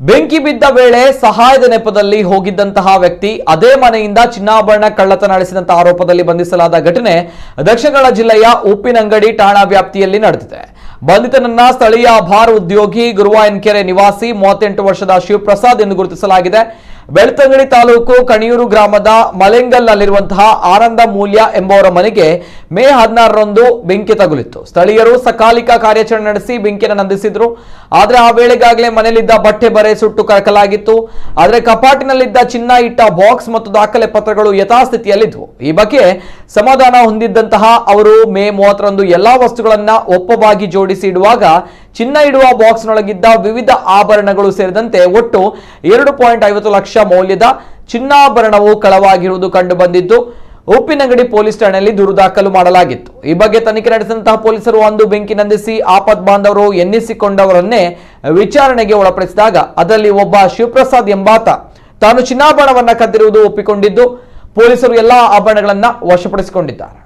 ಬೆಂಕಿ ಬಿದ್ದ ವೇಳೆ ಸಹಾಯದ ನೆಪದಲ್ಲಿ ಹೋಗಿದ್ದಂತಹ ವ್ಯಕ್ತಿ ಅದೇ ಮನೆಯಿಂದ ಚಿನ್ನಾಭರಣ ಕಳ್ಳತನ ನಡೆಸಿದಂತಹ ಆರೋಪದಲ್ಲಿ ಬಂಧಿಸಲಾದ ಘಟನೆ ದಕ್ಷಿಣ ಕನ್ನಡ ಜಿಲ್ಲೆಯ ಉಪ್ಪಿನಂಗಡಿ ಠಾಣಾ ವ್ಯಾಪ್ತಿಯಲ್ಲಿ ನಡೆದಿದೆ. ಬಂಧಿತನನ್ನ ಸ್ಥಳೀಯ ಬಾರ್ ಉದ್ಯೋಗಿ ಗುರುವಾಯನಕೆರೆ ನಿವಾಸಿ 38 ವರ್ಷದ ಶಿವಪ್ರಸಾದ್ ಎಂದು ಗುರುತಿಸಲಾಗಿದೆ. ಬೆಳ್ತಂಗಡಿ ತಾಲೂಕು ಕಣಿಯೂರು ಗ್ರಾಮದ ಮಲೆಂಗಲ್ನಲ್ಲಿರುವಂತಹ ಆನಂದ ಮೂಲ್ಯ ಎಂಬುವರ ಮನೆಗೆ ಮೇ 16ರಂದು ಬೆಂಕಿ ತಗುಲಿತ್ತು. ಸ್ಥಳೀಯರು ಸಕಾಲಿಕ ಕಾರ್ಯಾಚರಣೆ ನಡೆಸಿ ಬೆಂಕಿಯನ್ನು ನಂದಿಸಿದ್ರು. ಆದರೆ ಆ ವೇಳೆಗಾಗಲೇ ಮನೆಯಲ್ಲಿದ್ದ ಬಟ್ಟೆ ಬರೆ ಸುಟ್ಟು ಕರಕಲಾಗಿತ್ತು. ಆದರೆ ಕಪಾಟಿನಲ್ಲಿದ್ದ ಚಿನ್ನ ಇಟ್ಟ ಬಾಕ್ಸ್ ಮತ್ತು ದಾಖಲೆ ಪತ್ರಗಳು ಯಥಾಸ್ಥಿತಿಯಲ್ಲಿದ್ವು. ಈ ಬಗ್ಗೆ ಸಮಾಧಾನ ಹೊಂದಿದ್ದಂತಹ ಅವರು ಮೇ 30ರಂದು ಎಲ್ಲಾ ವಸ್ತುಗಳನ್ನ ಒಪ್ಪವಾಗಿ ಜೋಡಿಸಿ ಇಡುವಾಗ ಚಿನ್ನ ಇಡುವ ಬಾಕ್ಸ್ನೊಳಗಿದ್ದ ವಿವಿಧ ಆಭರಣಗಳು ಸೇರಿದಂತೆ ಒಟ್ಟು 2.50 ಲಕ್ಷ ಮೌಲ್ಯದ ಚಿನ್ನಾಭರಣವು ಕಳವಾಗಿರುವುದು ಕಂಡು ಬಂದಿದ್ದು ಉಪ್ಪಿನಂಗಡಿ ಪೊಲೀಸ್ ಠಾಣೆಯಲ್ಲಿ ದೂರು ದಾಖಲು ಮಾಡಲಾಗಿತ್ತು. ಈ ಬಗ್ಗೆ ತನಿಖೆ ನಡೆಸಿದಂತಹ ಪೊಲೀಸರು ಅಂದು ಬೆಂಕಿ ನಂದಿಸಿ ಆಪತ್ ಬಾಂಧವರು ಎನ್ನಿಸಿಕೊಂಡವರನ್ನೇ ವಿಚಾರಣೆಗೆ ಒಳಪಡಿಸಿದಾಗ ಅದರಲ್ಲಿ ಒಬ್ಬ ಶಿವಪ್ರಸಾದ್ ಎಂಬಾತ ತಾನು ಚಿನ್ನಾಭರಣವನ್ನ ಕದ್ದಿರುವುದು ಒಪ್ಪಿಕೊಂಡಿದ್ದು ಪೊಲೀಸರು ಎಲ್ಲಾ ಆಭರಣಗಳನ್ನ ವಶಪಡಿಸಿಕೊಂಡಿದ್ದಾರೆ.